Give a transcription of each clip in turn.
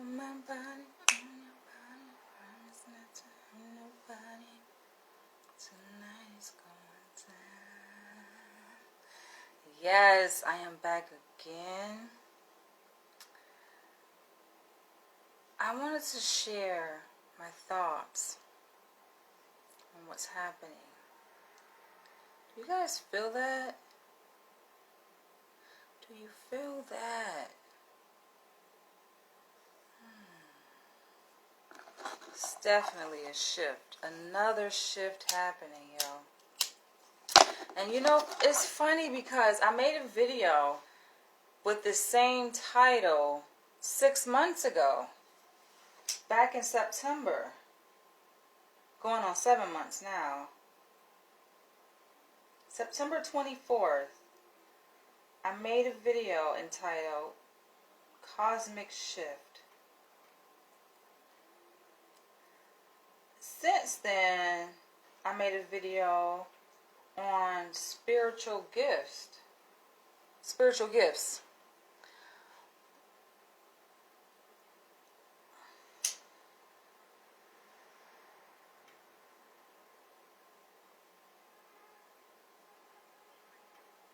Put my body on your body, promise not to hurt nobody. Tonight is going down. Yes, I am back again. I wanted to share my thoughts on what's happening. Do you guys feel that? Do you feel that? It's definitely a shift. Another shift happening, yo. And you know, it's funny because I made a video with the same title 6 months ago. Back in September. Going on 7 months now. September 24th. I made a video entitled Cosmic Shift. Since then, I made a video on spiritual gifts. Spiritual gifts.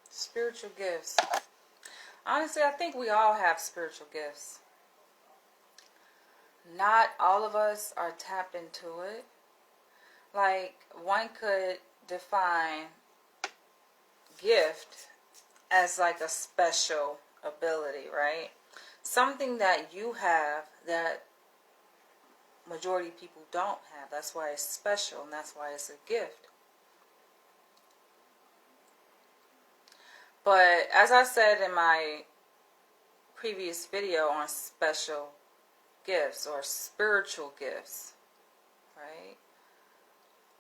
Spiritual gifts. Honestly, I think we all have spiritual gifts. Not all of us are tapped into it. Like, one could define gift as like a special ability, right? Something that you have that majority of people don't have. That's why it's special, and that's why it's a gift. But as I said in my previous video on special gifts or spiritual gifts, right?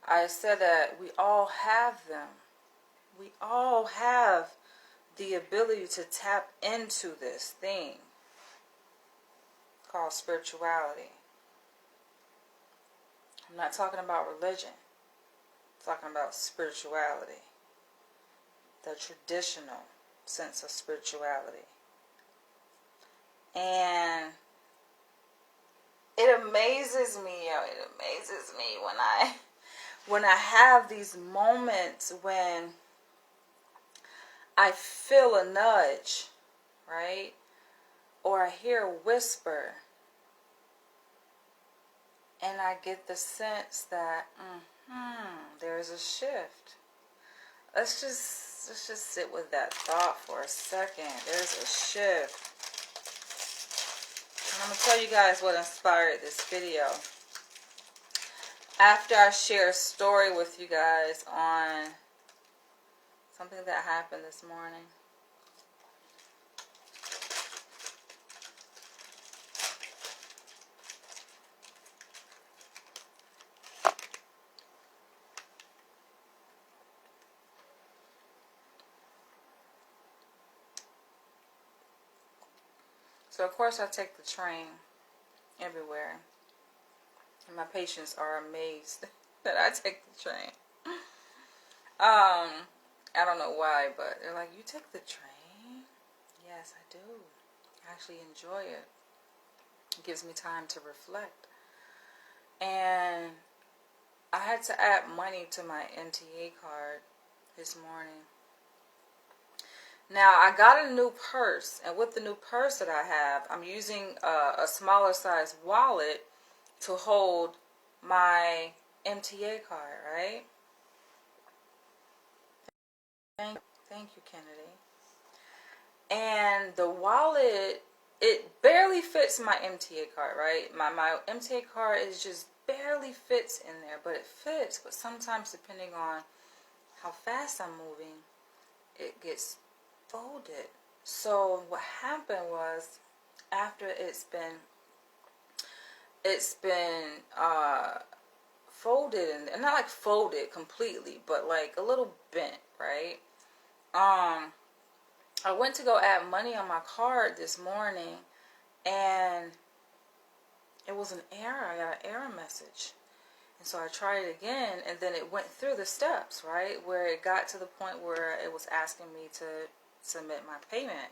I said that we all have them. We all have the ability to tap into this thing called spirituality. I'm not talking about religion. I'm talking about spirituality. The traditional sense of spirituality. And it amazes me, it amazes me when I have these moments when I feel a nudge, right? Or I hear a whisper. And I get the sense that there's a shift. Let's just sit with that thought for a second. There's a shift. And I'm going to tell you guys what inspired this video. After I share a story with you guys on something that happened this morning. So, of course, I take the train everywhere. And my patients are amazed that I take the train. I don't know why, but they're like, you take the train? Yes, I do. I actually enjoy it. It gives me time to reflect. And I had to add money to my MTA card this morning. Now, I got a new purse, and with the new purse that I have, I'm using a smaller size wallet to hold my MTA card, right? Thank you, Kennedy. And the wallet, it barely fits my MTA card, right? My MTA card is just barely fits in there, but it fits. But sometimes, depending on how fast I'm moving, it gets folded. So what happened was, after it's been folded, and not like folded completely, but like a little bent, right? I went to go add money on my card this morning, and it was an error. I got an error message. And so I tried it again, and then it went through the steps, right? Where it got to the point where it was asking me to submit my payment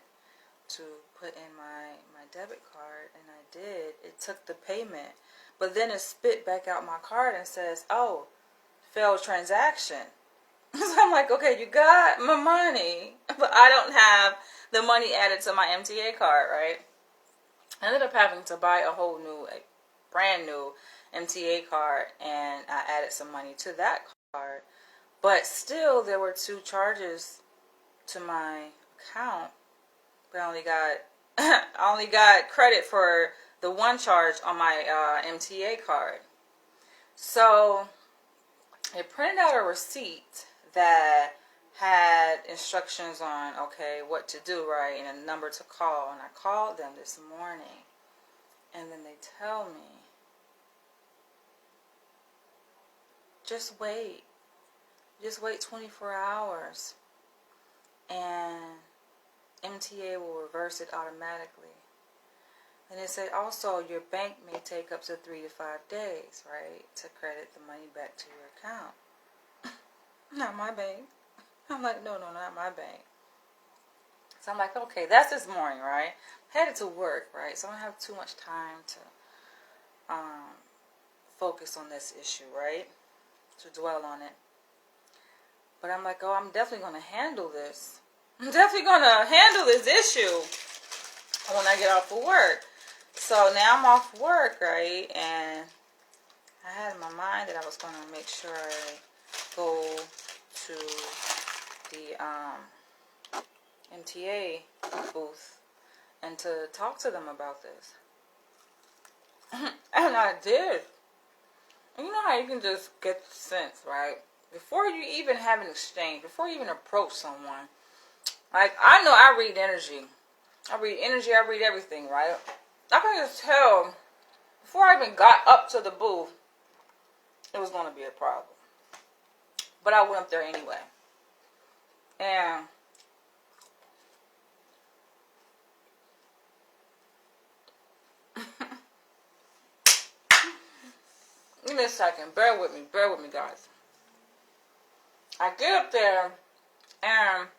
to put in my debit card, and I did. It took the payment, but then it spit back out my card and says, "Oh, failed transaction." So I'm like, okay, you got my money, but I don't have the money added to my MTA card, right? I ended up having to buy a brand new MTA card, and I added some money to that card. But still, there were 2 charges to my account, but I only got credit for the 1 charge on my MTA card. So it printed out a receipt that had instructions on, okay, what to do, right, and a number to call. And I called them this morning, and then they tell me, just wait 24 hours, and MTA will reverse it automatically. And it said also your bank may take up to 3 to 5 days, right, to credit the money back to your account. Not my bank. I'm like, no, not my bank. So I'm like, okay, that's this morning, right? Headed to work, right? So I don't have too much time to focus on this issue, right? To dwell on it. But I'm like, oh, I'm definitely going to handle this. I'm definitely going to handle this issue when I get off of work. So now I'm off work, right? And I had in my mind that I was going to make sure I go to the MTA booth and to talk to them about this. And I did. And you know how you can just get the sense, right? Before you even have an exchange, before you even approach someone, like, I know I read energy. I read everything, right? I can just tell, before I even got up to the booth, it was going to be a problem. But I went up there anyway. And give me a second. Bear with me, guys. I get up there, and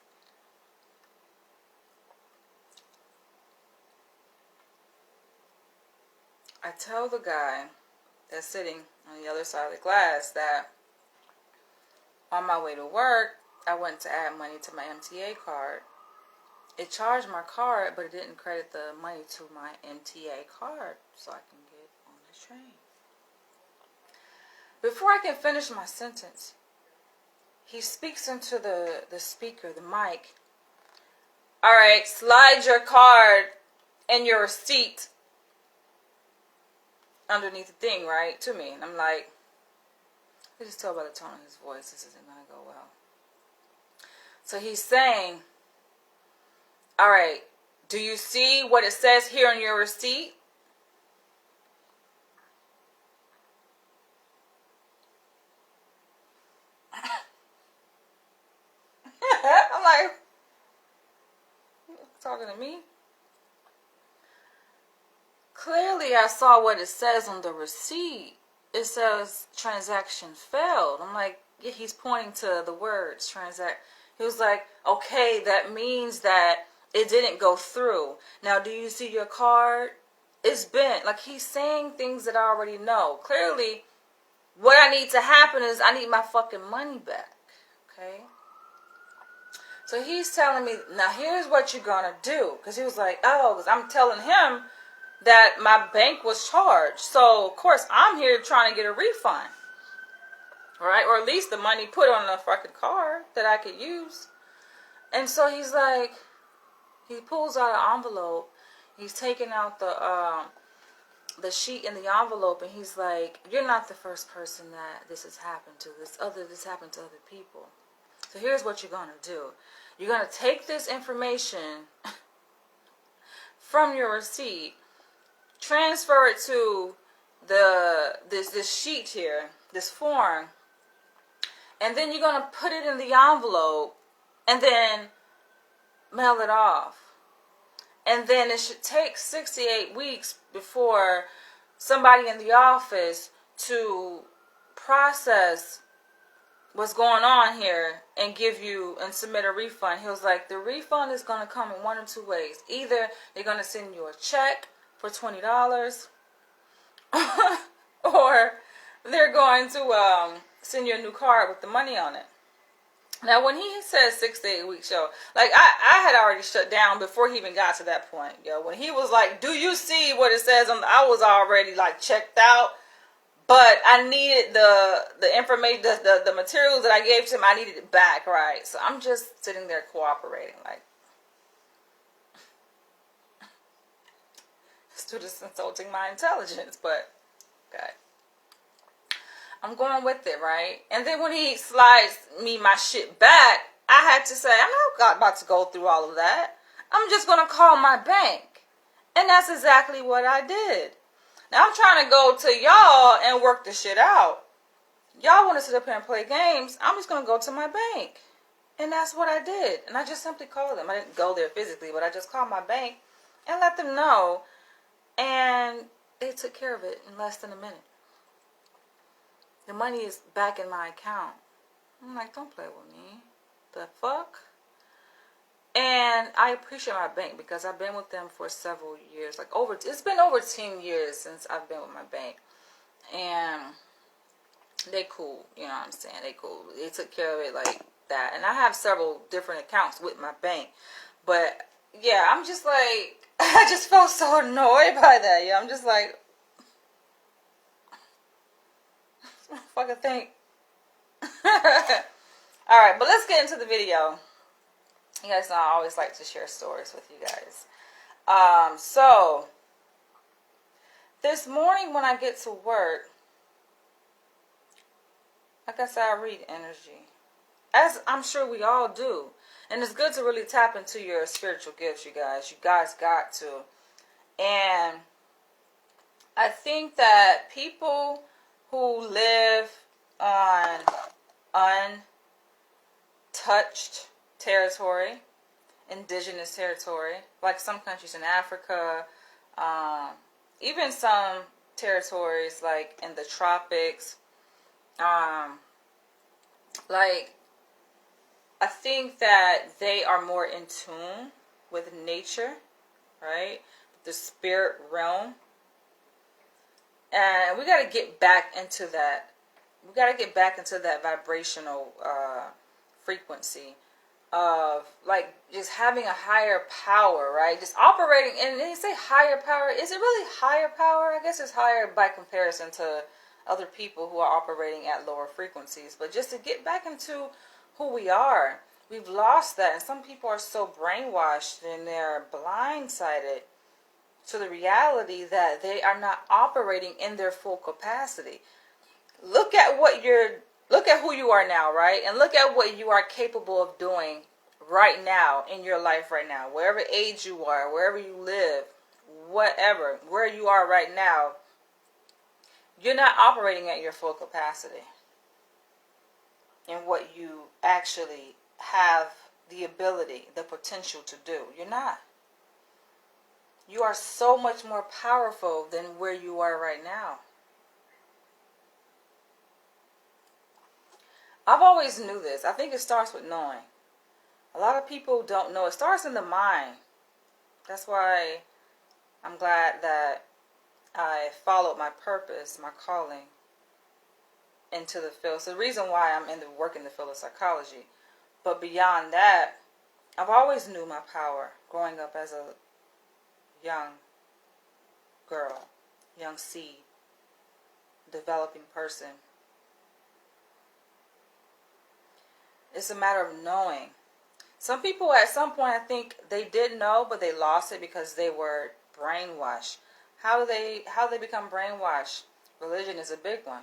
I tell the guy that's sitting on the other side of the glass that on my way to work, I went to add money to my MTA card. It charged my card, but it didn't credit the money to my MTA card so I can get on the train. Before I can finish my sentence, he speaks into the speaker, the mic. All right, slide your card and your receipt underneath the thing, right, to me. And I'm like, I can just tell by the tone of his voice, this isn't going to go well. So he's saying, all right, do you see what it says here on your receipt? I'm like, talking to me? Clearly, I saw what it says on the receipt. It says transaction failed. I'm like, yeah, he's pointing to the words transact. He was like, okay, that means that it didn't go through. Now, do you see your card? It's bent. Like, he's saying things that I already know. Clearly, what I need to happen is I need my fucking money back. Okay? So he's telling me, now here's what you're going to do. Because he was like, oh, because I'm telling him that my bank was charged. So, of course, I'm here trying to get a refund. Right? Or at least the money put on the fucking card that I could use. And so he's like, he pulls out an envelope. He's taking out the sheet in the envelope, and he's like, you're not the first person that this has happened to. This happened to other people. So here's what you're going to do. You're going to take this information from your receipt, transfer it to this sheet here, this form, and then you're going to put it in the envelope and then mail it off. And then it should take 6 to 8 weeks before somebody in the office to process what's going on here and give you and submit a refund. He was like, the refund is going to come in one or two ways. Either they're going to send you a check for $20 or they're going to send you a new card with the money on it. Now, when he said 6 to 8 weeks, yo, like I had already shut down before he even got to that point, yo. When he was like, "Do you see what it says?" I was already like checked out, but I needed the information, the materials that I gave to him. I needed it back, right? So I'm just sitting there cooperating, like, students insulting my intelligence, but okay. I'm going with it, right? And then when he slides me my shit back, I had to say, I'm not about to go through all of that. I'm just going to call my bank. And that's exactly what I did. Now I'm trying to go to y'all and work the shit out. Y'all want to sit up here and play games. I'm just going to go to my bank. And that's what I did. And I just simply called them. I didn't go there physically, but I just called my bank and let them know. And they took care of it in less than a minute. The money is back in my account. I'm like, don't play with me. The fuck? And I appreciate my bank because I've been with them for several years. It's been over 10 years since I've been with my bank. And they cool. You know what I'm saying? They cool. They took care of it like that. And I have several different accounts with my bank. But yeah, I'm just like, I just felt so annoyed by that. Yeah, I'm just like, fucking think. Alright, but let's get into the video. You guys know I always like to share stories with you guys. So this morning when I get to work, like I said, I read energy. As I'm sure we all do. And it's good to really tap into your spiritual gifts, you guys. You guys got to. And I think that people who live on untouched territory, indigenous territory, like some countries in Africa, even some territories like in the tropics, like I think that they are more in tune with nature, right? The spirit realm. And we got to get back into that. We got to get back into that vibrational frequency of like just having a higher power, right? Just operating. And they say higher power. Is it really higher power? I guess it's higher by comparison to other people who are operating at lower frequencies. But just to get back into who we are. We've lost that. And some people are so brainwashed and they're blindsided to the reality that they are not operating in their full capacity. Look at who you are now, right? And look at what you are capable of doing right now in your life right now. Wherever age you are, wherever you live, whatever, where you are right now, you're not operating at your full capacity in what you actually have the ability, the potential to do. You're not. You are so much more powerful than where you are right now. I've always knew this. I think it starts with knowing. A lot of people don't know. It starts in the mind. That's why I'm glad that I followed my purpose, my calling into the field. So the reason why I'm working the field of psychology. But beyond that, I've always knew my power growing up as a young girl, young seed, developing person. It's a matter of knowing. Some people at some point, I think they did know, but they lost it because they were brainwashed. How do they become brainwashed? Religion is a big one,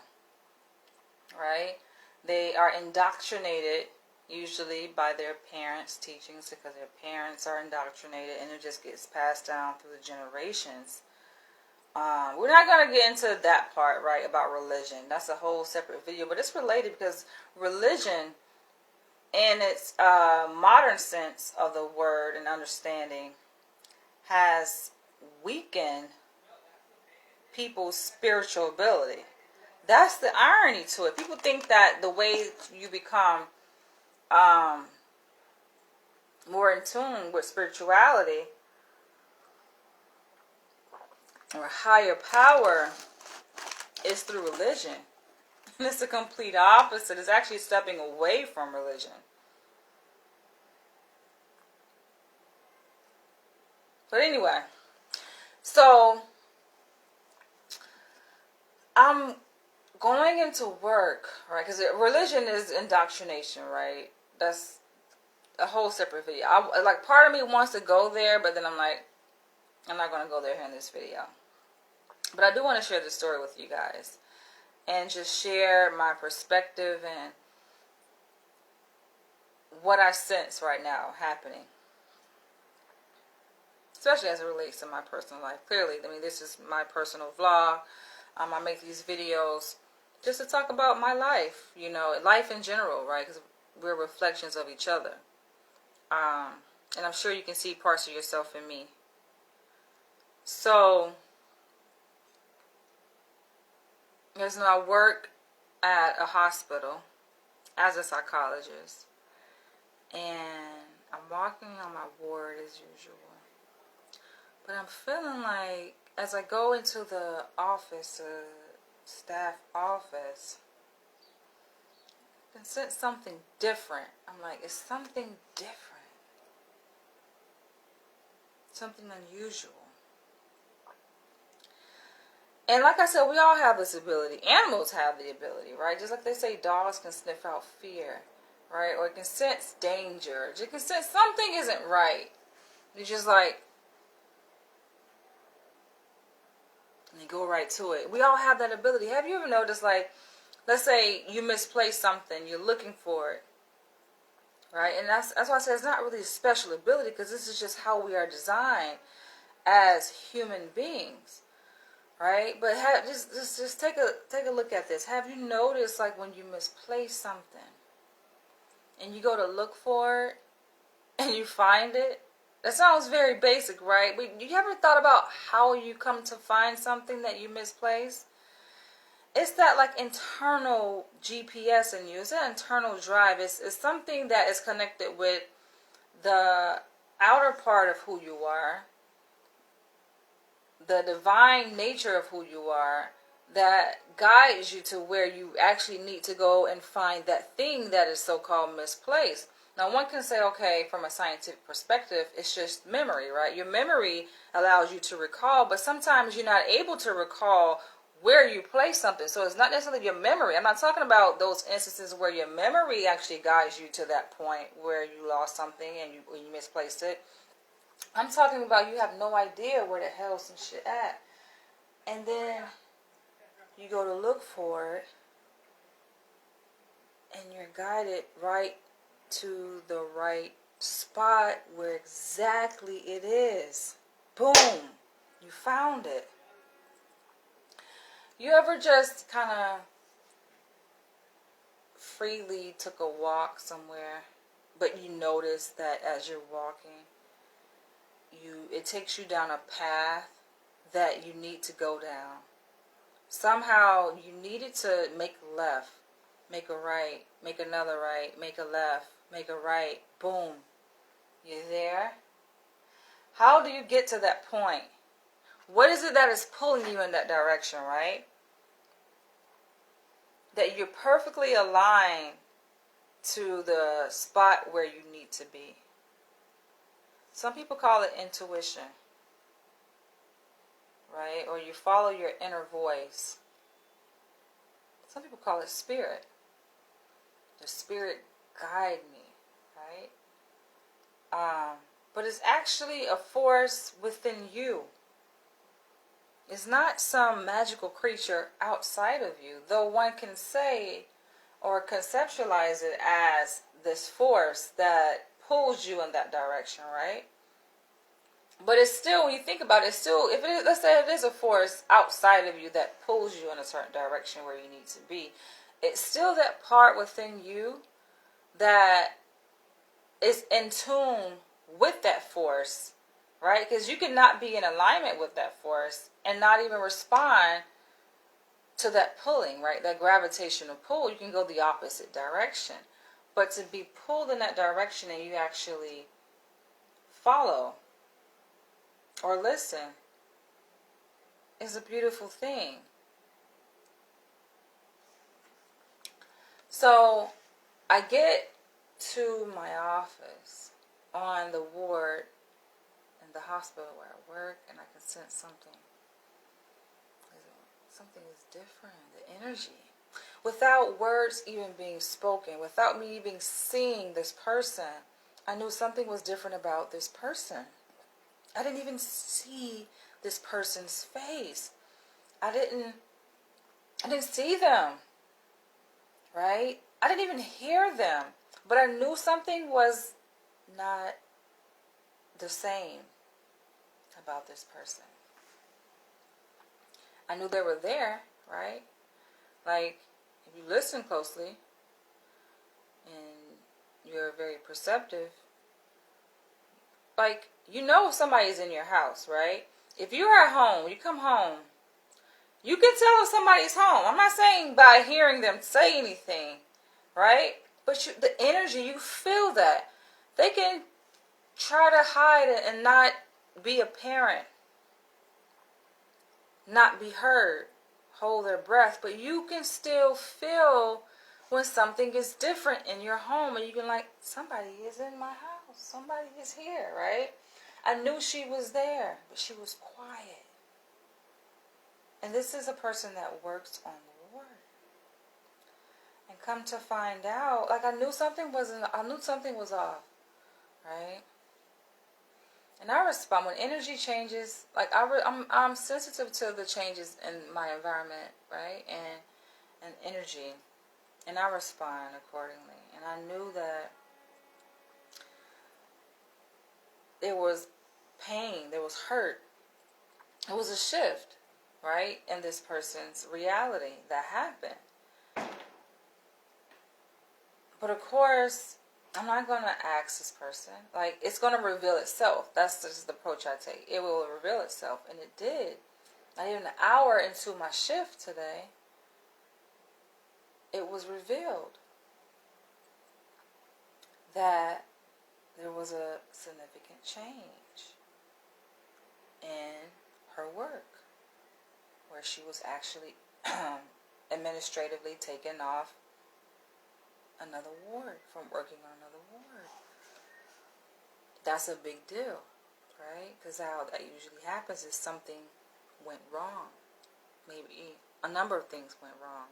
right? They are indoctrinated usually by their parents' teachings because their parents are indoctrinated and it just gets passed down through the generations. We're not going to get into that part, right, about religion. That's a whole separate video, but it's related because religion, in its modern sense of the word and understanding, has weakened people's spiritual ability. That's the irony to it. People think that the way you become more in tune with spirituality or higher power is through religion. And it's the complete opposite. It's actually stepping away from religion. But anyway, so I'm going into work, right? Because religion is indoctrination, right? That's a whole separate video. Like, part of me wants to go there, but then I'm like, I'm not going to go there here in this video. But I do want to share this story with you guys and just share my perspective and what I sense right now happening, especially as it relates to my personal life. Clearly, I mean, this is my personal vlog. I make these videos just to talk about my life, you know, life in general, right? Because we're reflections of each other. And I'm sure you can see parts of yourself in me. So, as I work at a hospital as a psychologist, and I'm walking on my ward as usual. But I'm feeling like, as I go into the office, staff office, I can sense something different. I'm like, it's something different. Something unusual. And like I said, we all have this ability. Animals have the ability, right? Just like they say dogs can sniff out fear, right? Or it can sense danger. It can sense something isn't right. It's just like, and they go right to it. We all have that ability. Have you ever noticed, like, let's say you misplaced something, you're looking for it, right? And that's why I say it's not really a special ability, because this is just how we are designed as human beings, right? But just take a look at this. Have you noticed, like, when you misplace something and you go to look for it and you find it? That sounds very basic, right? But you ever thought about how you come to find something that you misplaced? It's that, like, internal GPS in you. It's that internal drive. It's something that is connected with the outer part of who you are, the divine nature of who you are, that guides you to where you actually need to go and find that thing that is so-called misplaced. Now, one can say, okay, from a scientific perspective, it's just memory, right? Your memory allows you to recall, but sometimes you're not able to recall where you place something. So it's not necessarily your memory. I'm not talking about those instances where your memory actually guides you to that point where you lost something and you misplaced it. I'm talking about you have no idea where the hell some shit at. And then you go to look for it and you're guided right to the right spot where exactly it is. Boom! You found it. You ever just kind of freely took a walk somewhere, but you notice that as you're walking, it takes you down a path that you need to go down. Somehow you needed to make a left, make a right, make another right, make a left, make a right, boom. You there? How do you get to that point? What is it that is pulling you in that direction, right? That you're perfectly aligned to the spot where you need to be. Some people call it intuition, right? Or you follow your inner voice. Some people call it spirit. The spirit guide me, right? But it's actually a force within you. It's not some magical creature outside of you, though one can say or conceptualize it as this force that pulls you in that direction, right? But it's still, when you think about it, it's still, if it is, let's say it is a force outside of you that pulls you in a certain direction where you need to be, it's still that part within you that is in tune with that force, right? Because you cannot be in alignment with that force and not even respond to that pulling, right? That gravitational pull, you can go the opposite direction. But to be pulled in that direction and you actually follow or listen is a beautiful thing. So I get to my office on the ward in the hospital where I work, and I can sense something. Something is different, the energy. Without words even being spoken, without me even seeing this person, I knew something was different about this person. I didn't even see this person's face. I didn't see them, right? I didn't even hear them, but I knew something was not the same about this person. I knew they were there, right? Like, if you listen closely and you're very perceptive, like, you know if somebody's in your house, right? If you're at home, you come home, you can tell if somebody's home. I'm not saying by hearing them say anything, right? But the energy, you feel that. They can try to hide it and not be apparent, not be heard, hold their breath, but you can still feel when something is different in your home, and you can like, somebody is in my house, somebody is here, right? I knew she was there, but she was quiet. And this is a person that works on the word. And come to find out, like I knew something was off, right? And I respond when energy changes. Like I'm sensitive to the changes in my environment, right, and energy, and I respond accordingly. And I knew that there was pain, there was hurt, it was a shift, right, in this person's reality that happened. But of course, I'm not going to ask this person. Like, it's going to reveal itself. That's just the approach I take. It will reveal itself. And it did. Not even an hour into my shift today, it was revealed that there was a significant change in her work, where she was actually administratively taken off another ward, from working on another ward. That's a big deal, right? Because how that usually happens is something went wrong. Maybe a number of things went wrong.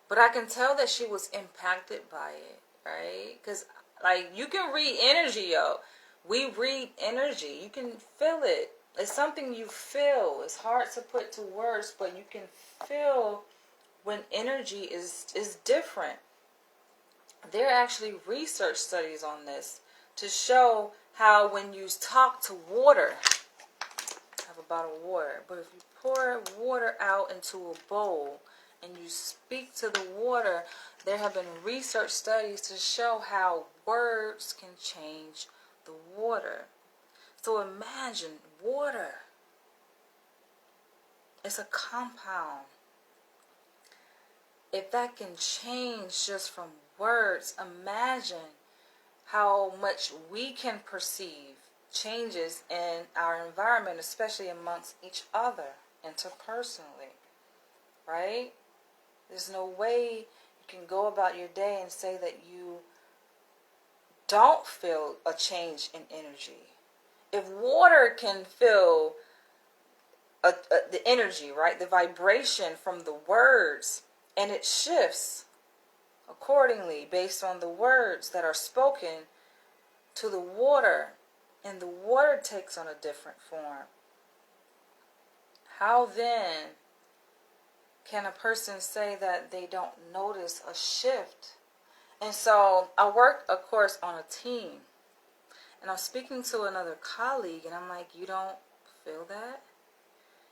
But I can tell that she was impacted by it, right? Because, like, you can read energy, yo. We read energy. You can feel it. It's something you feel. It's hard to put to words, but you can feel when energy is different. There are actually research studies on this to show how when you talk to water, I have a bottle of water, but if you pour water out into a bowl and you speak to the water, there have been research studies to show how words can change the water. So imagine water. It's a compound. If that can change just from words, imagine how much we can perceive changes in our environment, especially amongst each other, interpersonally, right? There's no way you can go about your day and say that you don't feel a change in energy. If water can feel the energy, right, the vibration from the words, and it shifts accordingly based on the words that are spoken to the water, and the water takes on a different form, how then can a person say that they don't notice a shift? And so I work, of course, on a team, and I'm speaking to another colleague, and I'm like, you don't feel that?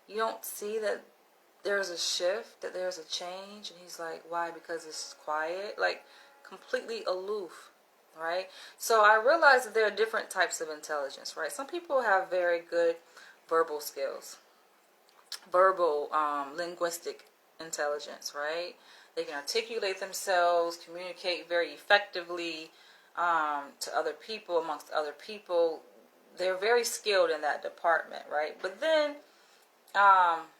You don't see that there's a shift, that there's a change? And he's like, why? Because it's quiet? Like, completely aloof, right? So I realized that there are different types of intelligence, right? Some people have very good verbal skills, verbal, linguistic intelligence, right? They can articulate themselves, communicate very effectively to other people, amongst other people. They're very skilled in that department, right? But then,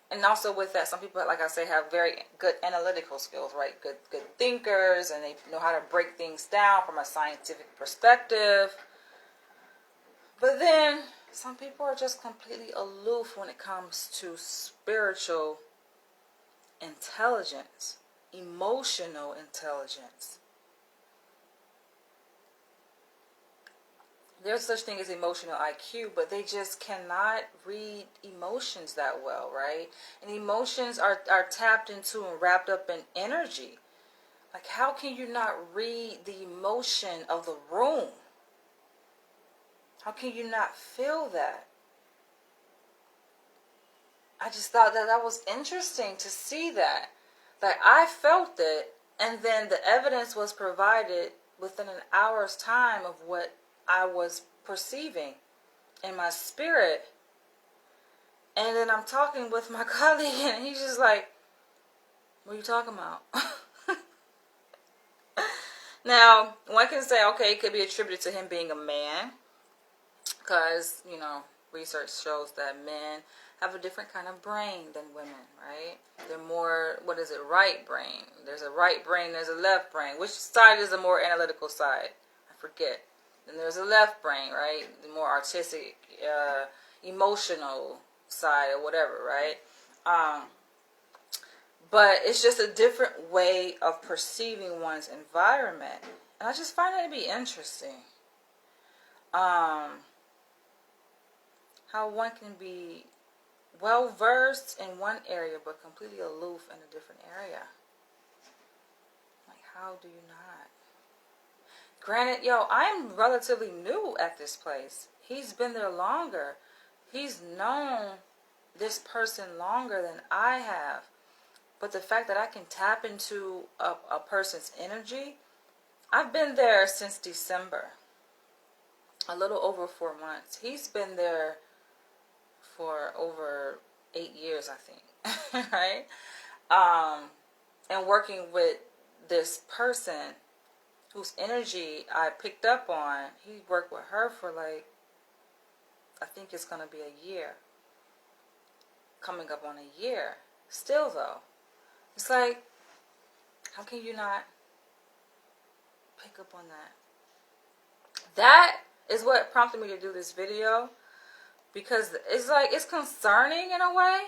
and also with that, some people, like I say, have very good analytical skills, right? Good thinkers, and they know how to break things down from a scientific perspective. But then, some people are just completely aloof when it comes to spiritual intelligence, emotional intelligence. There's such thing as emotional IQ, but they just cannot read emotions that well, right? And emotions are tapped into and wrapped up in energy. Like, how can you not read the emotion of the room? How can you not feel that? I just thought that was interesting to see that. Like, I felt it, and then the evidence was provided within an hour's time of what I was perceiving in my spirit. And then I'm talking with my colleague, and he's just like, what are you talking about? Now, one can say, okay, it could be attributed to him being a man, because, research shows that men have a different kind of brain than women, right? They're more, right brain. There's a right brain, there's a left brain. Which side is the more analytical side? I forget. Then there's a left brain, right? The more artistic, emotional side or whatever, right? But it's just a different way of perceiving one's environment. And I just find that to be interesting. How one can be well versed in one area but completely aloof in a different area. Like, how do you not? Granted, I'm relatively new at this place. He's been there longer. He's known this person longer than I have. But the fact that I can tap into a person's energy, I've been there since December. A little over 4 months. He's been there for over 8 years, I think. Right? And working with this person whose energy I picked up on, he worked with her for I think it's going to be a year. Coming up on a year. Still though, it's like, how can you not pick up on that? That is what prompted me to do this video, because it's concerning in a way.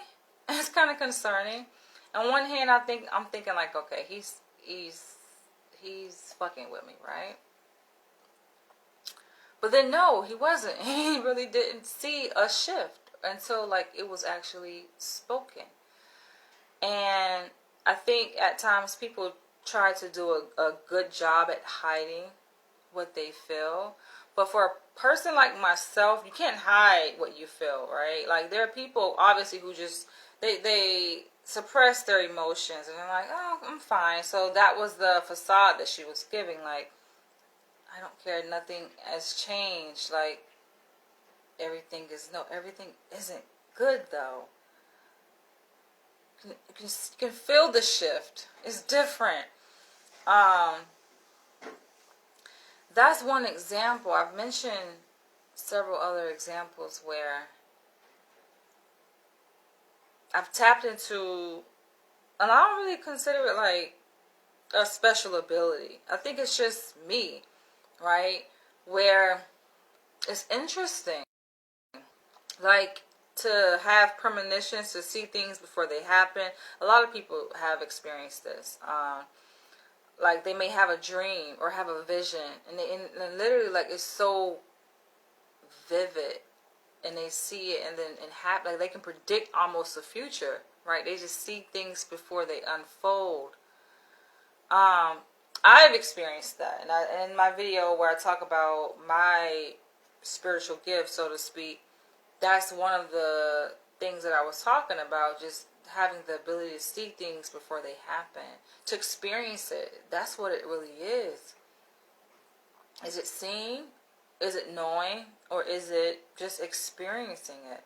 It's kind of concerning. On one hand, I'm thinking like, okay, he's fucking with me, right? But then no, he wasn't. He really didn't see a shift until it was actually spoken. And I think at times people try to do a good job at hiding what they feel. But for a person like myself, you can't hide what you feel, right? Like, there are people obviously who just they suppress their emotions, and they're like, oh, I'm fine. So that was the facade that she was giving. Like, I don't care, nothing has changed. Like, everything isn't good though. You can feel the shift. It's different. That's one example. I've mentioned several other examples where I've tapped into, and I don't really consider it like a special ability. I think it's just me, right? Where it's interesting. Like, to have premonitions, to see things before they happen. A lot of people have experienced this. Like, they may have a dream or have a vision, and literally, like, it's so vivid, and they see it, and then it happen. Like, they can predict almost the future, right? They just see things before they unfold. I've experienced that, and in my video where I talk about my spiritual gift, so to speak, that's one of the things that I was talking about, just having the ability to see things before they happen, to experience it. That's what it really is. Is it seeing? Is it knowing? Or is it just experiencing it?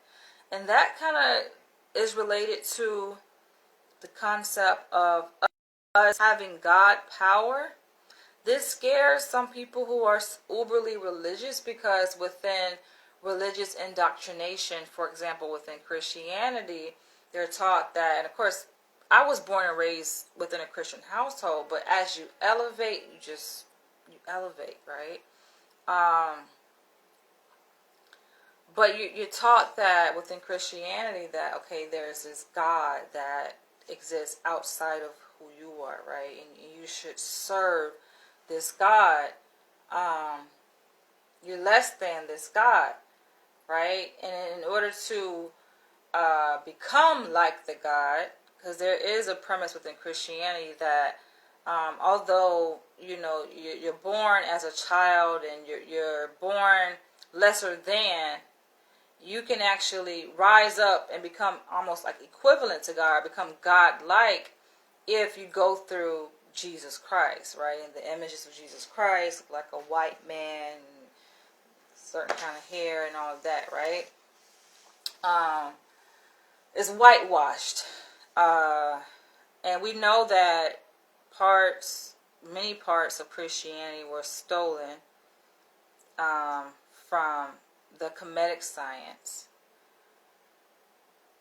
And that kind of is related to the concept of us having God power. This scares some people who are uberly religious, because within religious indoctrination, for example, within Christianity, they're taught that, and of course, I was born and raised within a Christian household, but as you elevate, you elevate, right? But you're taught that within Christianity that, okay, there's this God that exists outside of who you are, right? And you should serve this God. You're less than this God, right? And in order to become like the God, because there is a premise within Christianity that although you're born as a child and you're born lesser than, you can actually rise up and become almost like equivalent to God, become God-like, if you go through Jesus Christ, right? And the images of Jesus Christ, like a white man, certain kind of hair and all of that, right? Is whitewashed. And we know that many parts of Christianity were stolen from the Kemetic science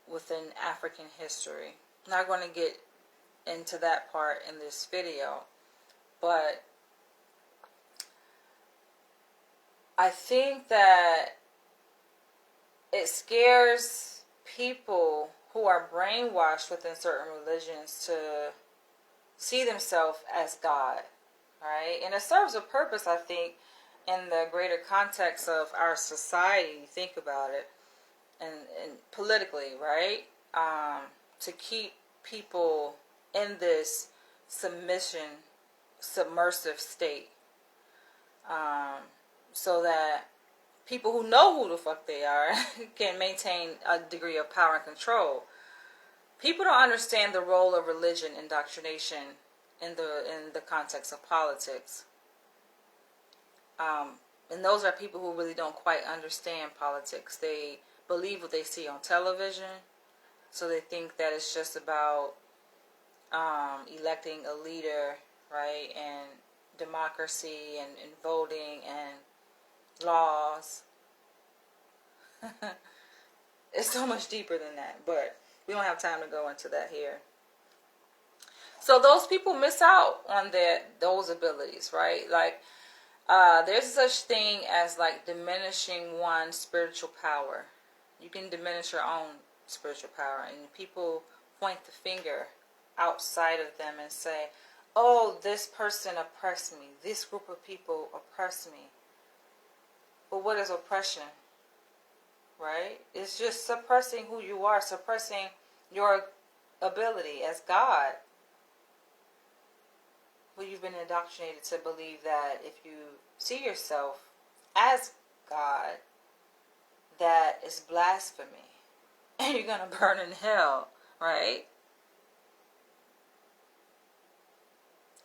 within African history. I'm not going to get into that part in this video, but I think that it scares people who are brainwashed within certain religions to see themselves as God, right? And it serves a purpose, I think, in the greater context of our society. Think about it, and politically, right? To keep people in this submersive state, so that people who know who the fuck they are can maintain a degree of power and control. People don't understand the role of religion indoctrination in the context of politics. And those are people who really don't quite understand politics. They believe what they see on television, so they think that it's just about electing a leader, right, and democracy and voting and laws. It's so much deeper than that, but we don't have time to go into that here. So those people miss out on those abilities, right? Like, there's such thing as like diminishing one's spiritual power. You can diminish your own spiritual power, and people point the finger outside of them and say, oh, this person oppressed me, this group of people oppressed me. But what is oppression? Right? It's just suppressing who you are, suppressing your ability as God. Well, you've been indoctrinated to believe that if you see yourself as God, that is blasphemy, and you're gonna burn in hell, right?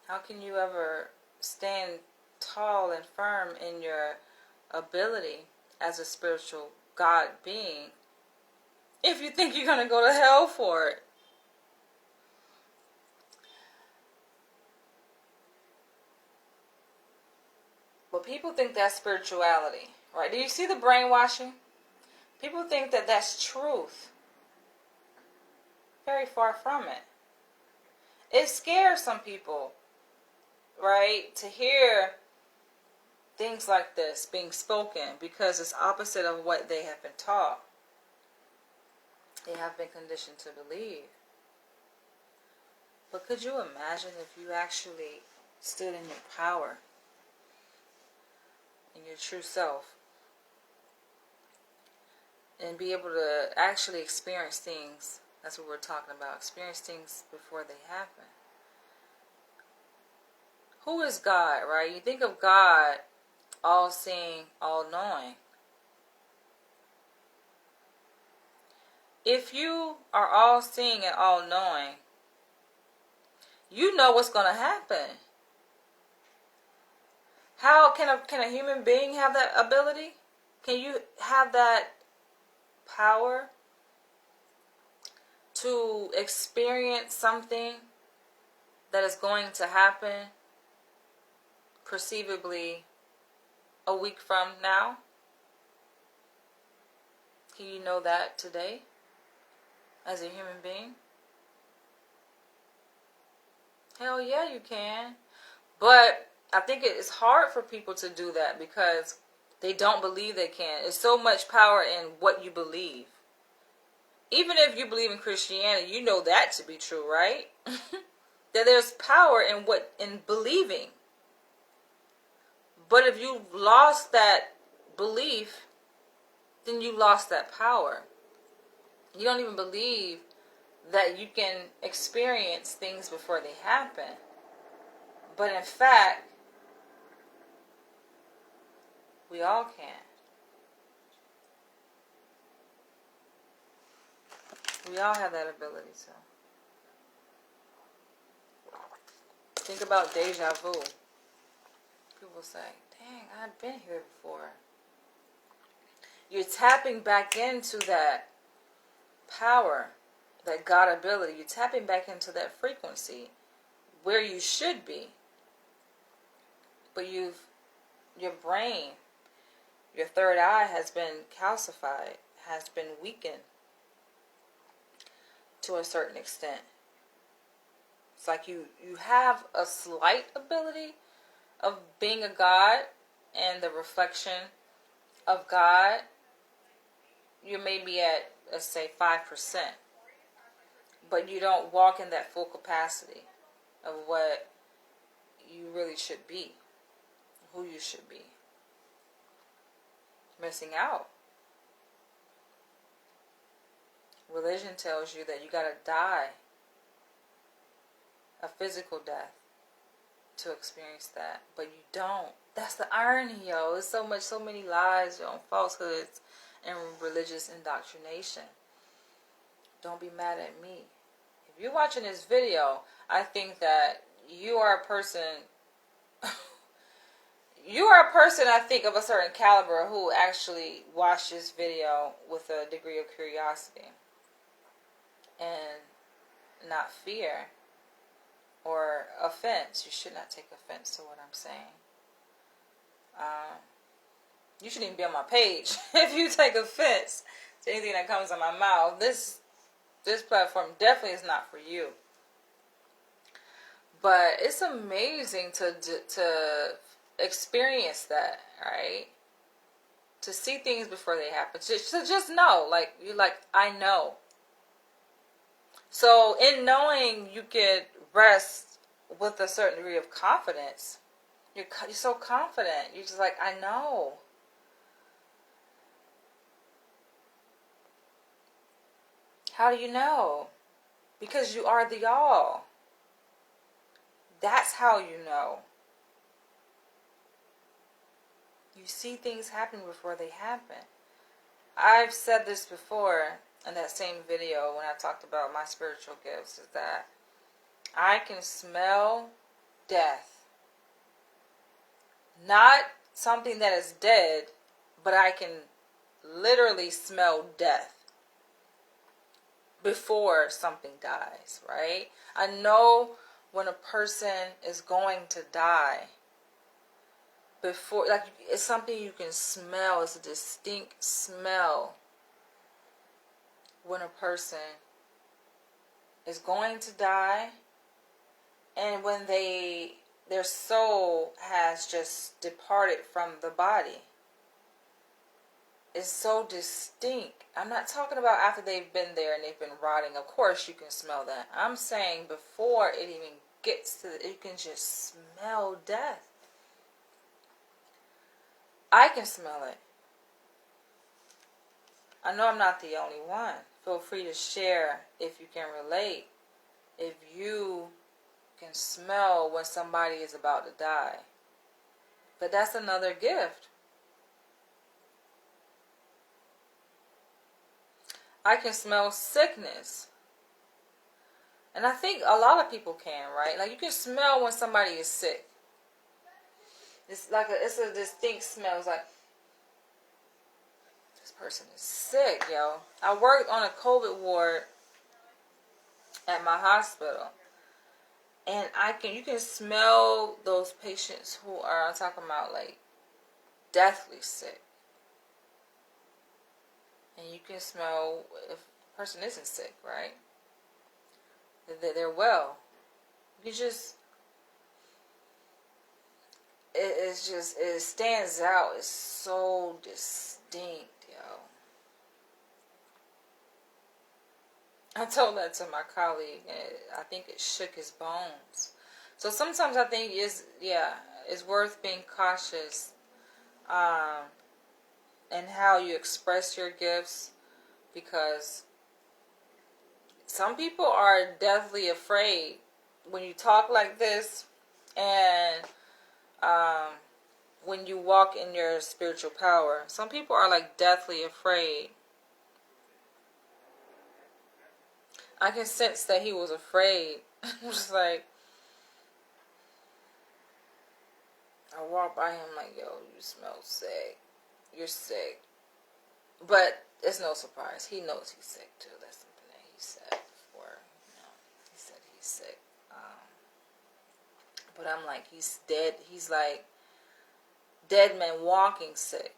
How can you ever stand tall and firm in your ability as a spiritual God being if you think you're going to go to hell for it? But people think that's spirituality, right? Do you see the brainwashing? People think that that's truth. Very far from it. It scares some people, right, to hear things like this being spoken, because it's opposite of what they have been taught. They have been conditioned to believe. But could you imagine if you actually stood in your power, in your true self, and be able to actually experience things? That's what we're talking about. Experience things before they happen. Who is God, right? You think of God, all-seeing, all-knowing. If you are all-seeing and all-knowing, you know what's going to happen. How can a human being have that ability? Can you have that power? to experience something that is going to happen perceivably a week from now? Can you know that today as a human being? Hell yeah, you can. But I think it is hard for people to do that because they don't believe they can. There's so much power in what you believe. Even if you believe in Christianity, you know that to be true, right? That there's power in believing. But if you lost that belief, then you lost that power. You don't even believe that you can experience things before they happen. But in fact, we all can. We all have that ability to. Think about deja vu. People say, dang, I've been here before. You're tapping back into that power, that God ability. You're tapping back into that frequency where you should be. But your brain, your third eye has been calcified, has been weakened to a certain extent. It's like you have a slight ability of being a God and the reflection of God. You may be at, let's say, 5%. But you don't walk in that full capacity of what you really should be, who you should be. Missing out. Religion tells you that you gotta die a physical death to experience that, but you don't. That's the irony, yo. It's so many lies, yo, and falsehoods, and religious indoctrination. Don't be mad at me. If you're watching this video, I think that you are a person. You are a person, I think, of a certain caliber who actually watched this video with a degree of curiosity and not fear or offense. You should not take offense to what I'm saying. You shouldn't even be on my page if you take offense to anything that comes out of my mouth. This platform definitely is not for you. But it's amazing to experience that, right? To see things before they happen. To just know, like, you're like, I know. So in knowing, you could rest with a certain degree of confidence. You're so confident. You're just like, I know. How do you know? Because you are the all. That's how you know. You see things happen before they happen. I've said this before in that same video when I talked about my spiritual gifts, is that I can smell death. Not something that is dead, but I can literally smell death before something dies, right? I know when a person is going to die before, like, it's something you can smell. It's a distinct smell when a person is going to die and when their soul has just departed from the body. It's so distinct. I'm not talking about after they've been there and they've been rotting. Of course you can smell that. I'm saying before it even gets to you can just smell death. I can smell it. I know I'm not the only one. Feel free to share if you can relate. If you can smell when somebody is about to die. But that's another gift. I can smell sickness. And I think a lot of people can, right? Like, you can smell when somebody is sick. It's a distinct smell. It's like, this person is sick, yo. I worked on a COVID ward at my hospital. And you can smell those patients who are, I'm talking about like deathly sick. And you can smell if a person isn't sick, right? They're well. You just, it stands out. It's so distinct, yo. I told that to my colleague, and I think it shook his bones. So sometimes I think it's worth being cautious in how you express your gifts, because some people are deathly afraid when you talk like this, and when you walk in your spiritual power. Some people are like deathly afraid. I can sense that he was afraid. Just like, I walk by him like, yo, you smell sick. You're sick. But it's no surprise. He knows he's sick too. That's something that he said before. He said he's sick. But I'm like, he's dead. He's like dead man walking sick.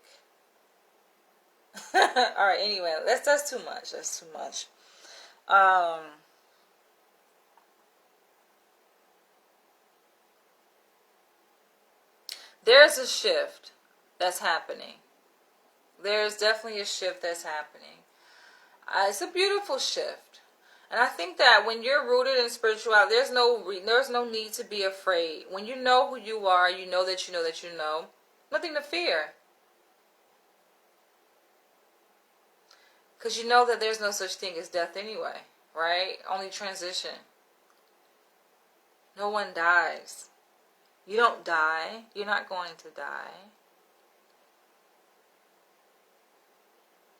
Alright, anyway, that's too much. That's too much. There's a shift that's happening. There's definitely a shift that's happening. It's a beautiful shift. And I think that when you're rooted in spirituality, there's no need to be afraid. When you know who you are, you know that you know that you know. Nothing to fear. Because you know that there's no such thing as death anyway, right? Only transition. No one dies. You don't die. You're not going to die.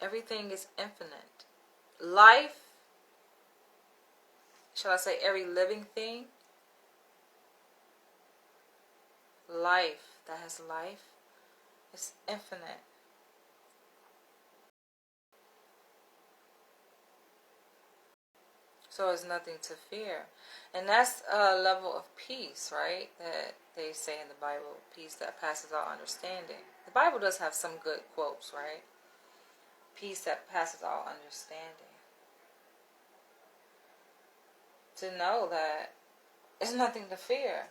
Everything is infinite. Life, shall I say every living thing? Life that has life is infinite. So there's nothing to fear. And that's a level of peace, right? That they say in the Bible, peace that passes all understanding. The Bible does have some good quotes, right? Peace that passes all understanding. To know that there's nothing to fear.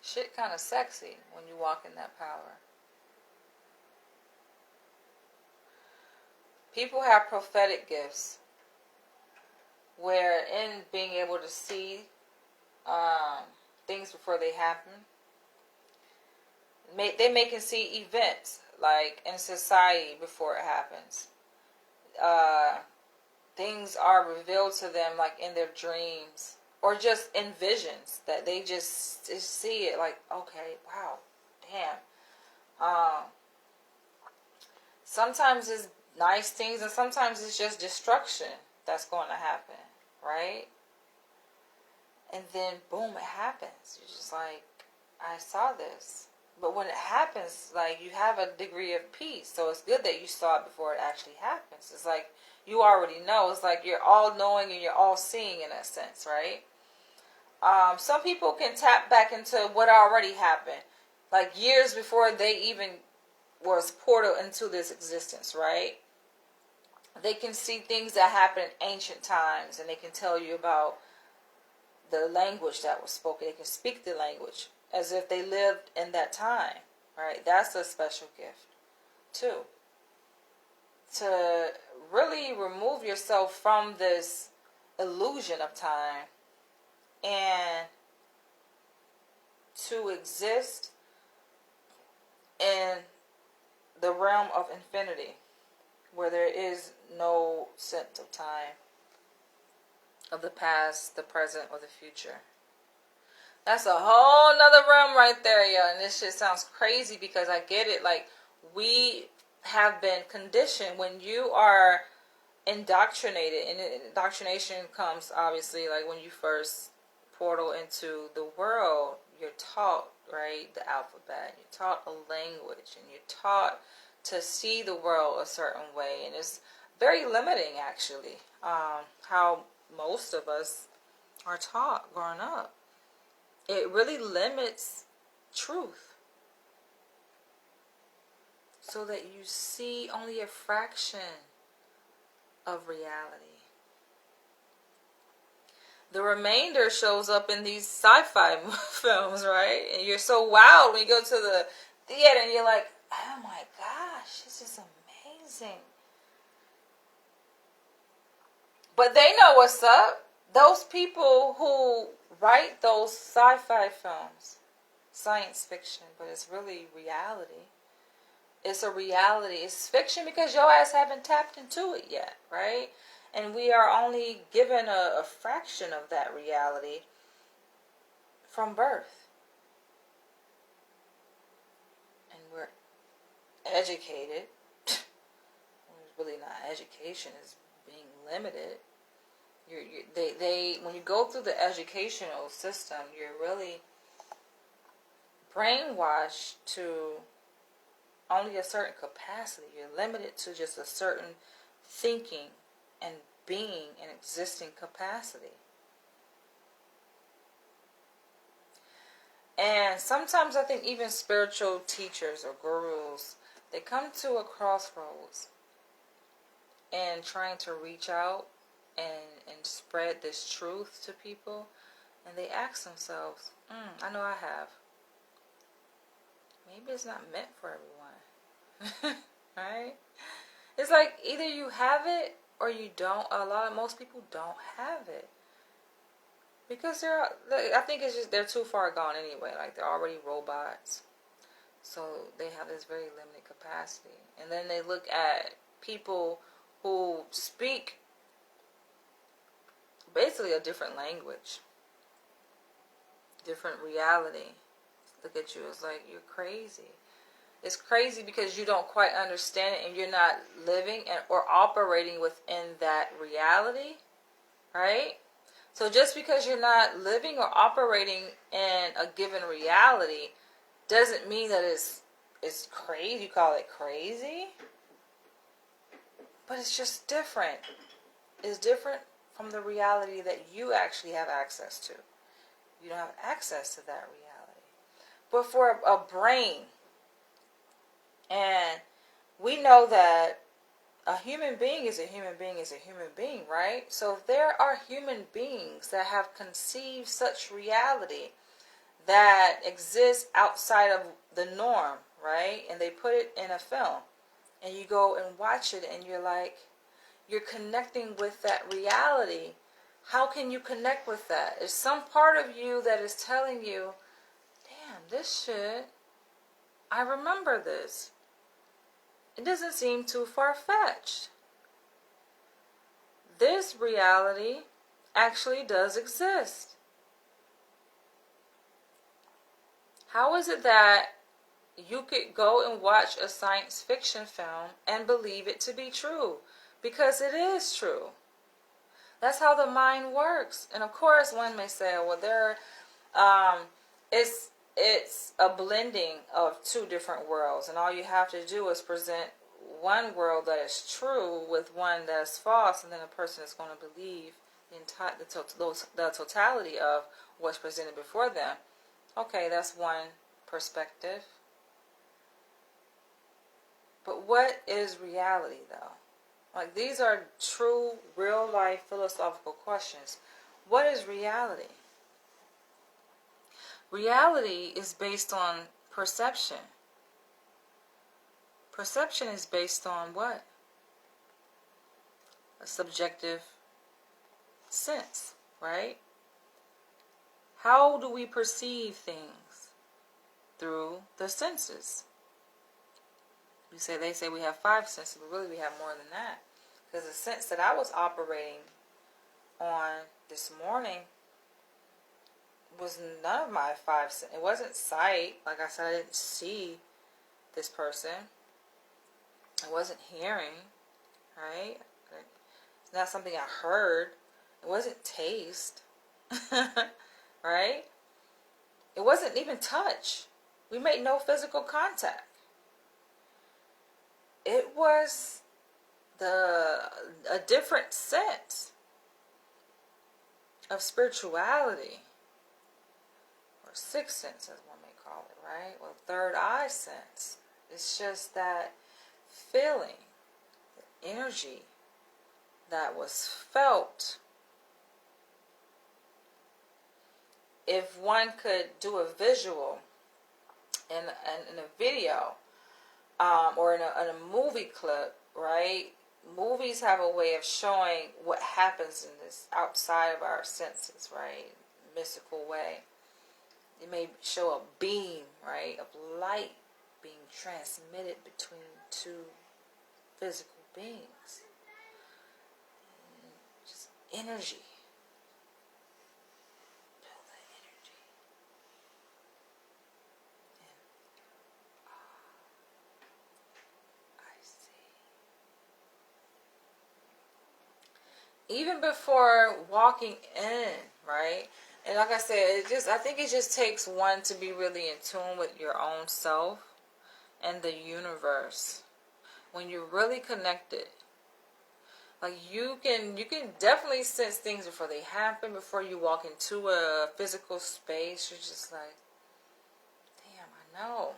Shit kind of sexy when you walk in that power. People have prophetic gifts, where in being able to see things before they happen, they can see events like in society before it happens. Things are revealed to them like in their dreams or just in visions that they just see it like, okay, wow, damn. Sometimes it's nice things and sometimes it's just destruction that's going to happen, right? And then boom, it happens. You're just like, I saw this. But when it happens, like, you have a degree of peace. So it's good that you saw it before it actually happens. It's like you already know. It's like you're all knowing and you're all seeing in a sense, right? Some people can tap back into what already happened, like years before they even was portal into this existence, right? They can see things that happened in ancient times, and they can tell you about the language that was spoken. They can speak the language as if they lived in that time, right? That's a special gift, too. To really remove yourself from this illusion of time and to exist in the realm of infinity, where there is no sense of time, of the past, the present, or the future. That's a whole nother realm right there, yeah. And this shit sounds crazy because I get it. Like, we have been conditioned when you are indoctrinated, and indoctrination comes obviously like when you first portal into the world. You're taught, right, the alphabet. You're taught a language, and you're taught to see the world a certain way, and it's very limiting actually. How most of us are taught growing up. It really limits truth, so that you see only a fraction of reality. The remainder shows up in these sci-fi films, right? And you're so wowed when you go to the theater and you're like, oh my gosh, this is amazing. But they know what's up. Those people who write those sci-fi films, science fiction, but it's really reality. It's a reality. It's fiction because your ass haven't tapped into it yet, right? And we are only given a fraction of that reality from birth. And we're educated. It's really not education. It's being limited. When you go through the educational system, you're really brainwashed to only a certain capacity. You're limited to just a certain thinking and being and existing capacity. And sometimes I think even spiritual teachers or gurus, they come to a crossroads and trying to reach out and spread this truth to people, and they ask themselves, I know I have. Maybe it's not meant for everyone. Right? It's like either you have it or you don't. Most people don't have it. Because I think it's just they're too far gone anyway. Like they're already robots. So they have this very limited capacity. And then they look at people who speak basically a different language, different reality. Look at you, it's like you're crazy. It's crazy because you don't quite understand it and you're not living or operating within that reality, right? So just because you're not living or operating in a given reality doesn't mean that it's crazy. You call it crazy, but it's just different. It's different from the reality that you actually have access to. You don't have access to that reality. But for a brain, and we know that a human being is a human being is a human being, right? So if there are human beings that have conceived such reality that exists outside of the norm, right? And they put it in a film, and you go and watch it, and you're connecting with that reality. How can you connect with that? There's some part of you that is telling you, damn, this shit, I remember this. It doesn't seem too far-fetched. This reality actually does exist. How is it that you could go and watch a science fiction film and believe it to be true? Because it is true. That's how the mind works. And of course, one may say, well, it's a blending of two different worlds, and all you have to do is present one world that is true with one that is false, and then a person is going to believe the totality of what's presented before them. Okay, that's one perspective. But what is reality, though? Like, these are true, real-life philosophical questions. What is reality? Reality is based on perception. Perception is based on what? A subjective sense, right? How do we perceive things? Through the senses. They say we have 5 senses, but really we have more than that. Because the sense that I was operating on this morning was none of my 5 senses. It wasn't sight. Like I said, I didn't see this person. It wasn't hearing, right? It's not something I heard. It wasn't taste, right? It wasn't even touch. We made no physical contact. It was a different sense. of spirituality, or sixth sense as one may call it, right? Or third eye sense. It's just that feeling, the energy that was felt. If one could do a visual in a video, or in a movie clip, right? Movies have a way of showing what happens in this outside of our senses, right? Mystical way. It may show a beam, right, of light being transmitted between two physical beings. And just energy. Feel that energy. And, I see. Even before walking in, right? And like I said, I think it just takes one to be really in tune with your own self and the universe. When you're really connected, like you can definitely sense things before they happen. Before you walk into a physical space, you're just like, damn, I know.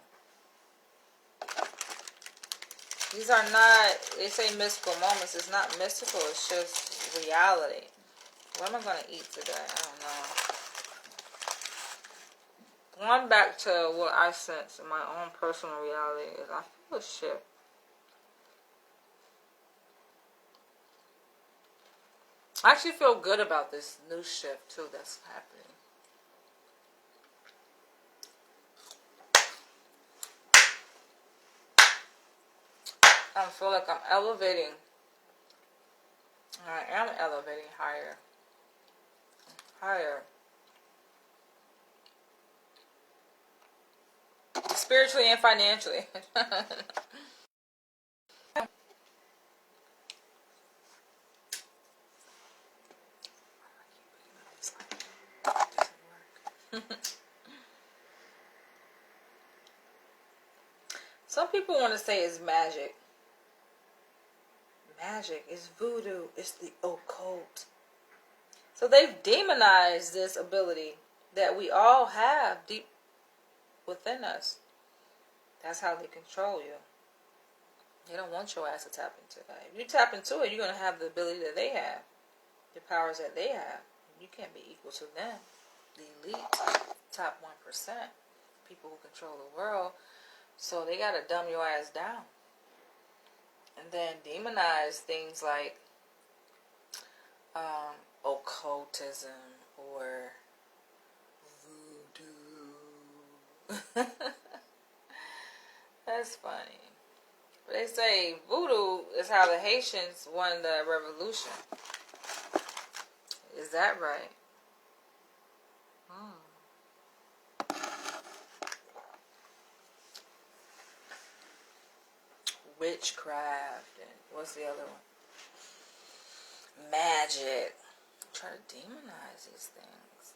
These are not, they say mystical moments. It's not mystical, it's just reality. What am I going to eat today? I don't know. Going back to what I sense in my own personal reality is I feel a shift. I actually feel good about this new shift too that's happening. I feel like I'm elevating. I am elevating higher. Higher. Spiritually and financially. Some people want to say it's magic. Magic is voodoo. It's the occult. So they've demonized this ability that we all have deep within us. That's how they control you. They don't want your ass to tap into that. If you tap into it, you're going to have the ability that they have. The powers that they have. You can't be equal to them. The elite, top 1%. People who control the world. So they got to dumb your ass down. And then demonize things like occultism or voodoo. That's funny. But they say voodoo is how the Haitians won the revolution. Is that right? Witchcraft and what's the other one? Magic. Try to demonize these things.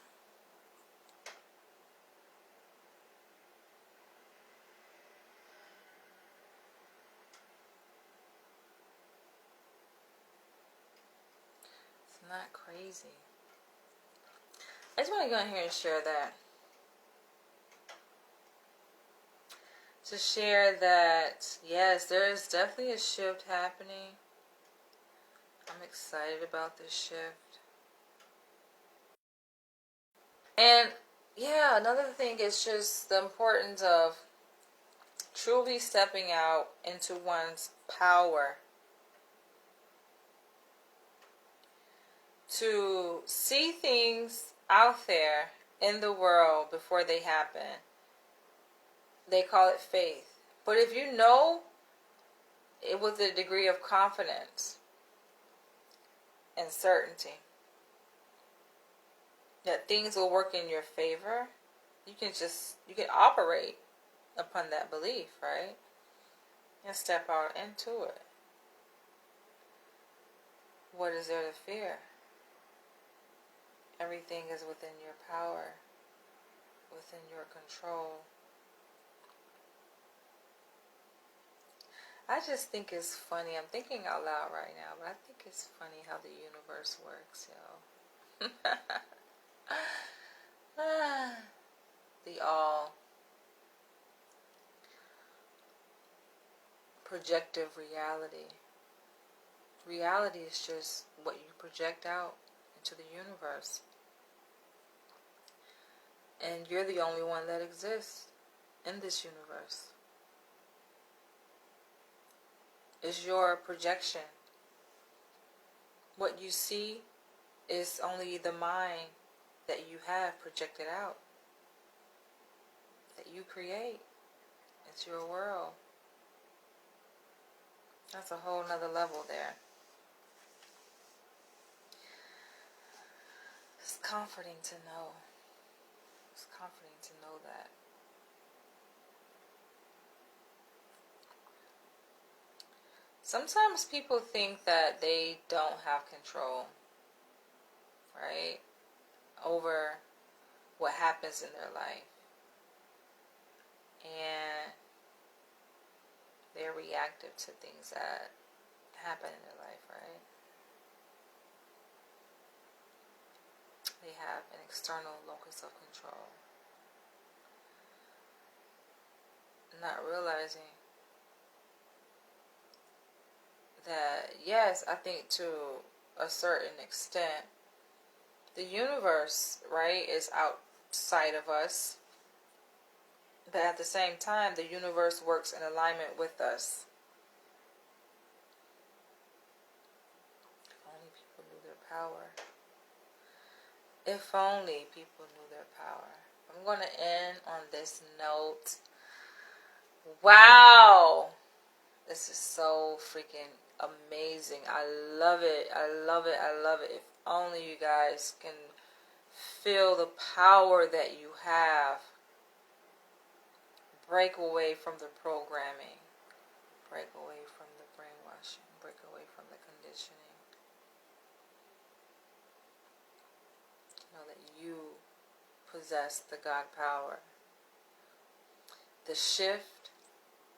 It's not crazy. I just want to go in here and share that. To share that, yes, there is definitely a shift happening. I'm excited about this shift. And yeah, another thing is just the importance of truly stepping out into one's power. To see things out there in the world before they happen. They call it faith. But if you know it with a degree of confidence and certainty that things will work in your favor, you can operate upon that belief, right? And step out into it. What is there to fear? Everything is within your power, within your control. I just think it's funny. I'm thinking out loud right now, but I think it's funny how the universe works, yo. The all projective reality. Reality is just what you project out into the universe. And you're the only one that exists in this universe. It's your projection. What you see is only the mind that you have projected out, that you create. It's your world. That's a whole nother level there. It's comforting to know. It's comforting to know that. Sometimes people think that they don't have control, right, over what happens in their life. And they're reactive to things that happen in their life, right? They have an external locus of control. Not realizing that, yes, I think to a certain extent, the universe, right, is outside of us. But at the same time, the universe works in alignment with us. If only people knew their power. If only people knew their power. I'm going to end on this note. Wow! This is so freaking amazing. I love it. I love it. I love it. If only you guys can feel the power that you have. Break away from the programming. Break away from the brainwashing. Break away from the conditioning. Know that you possess the God power. The shift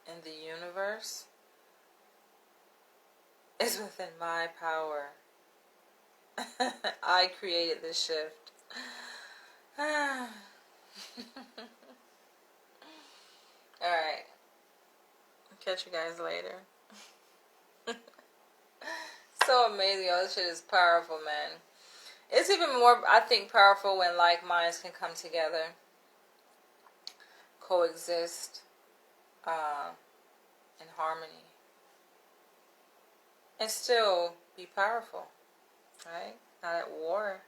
in the universe is within my power. I created this shift. Alright. Catch you guys later. So amazing. Oh, this shit is powerful, man. It's even more, I think, powerful when like minds can come together, coexist in harmony, and still be powerful, right? Not at war.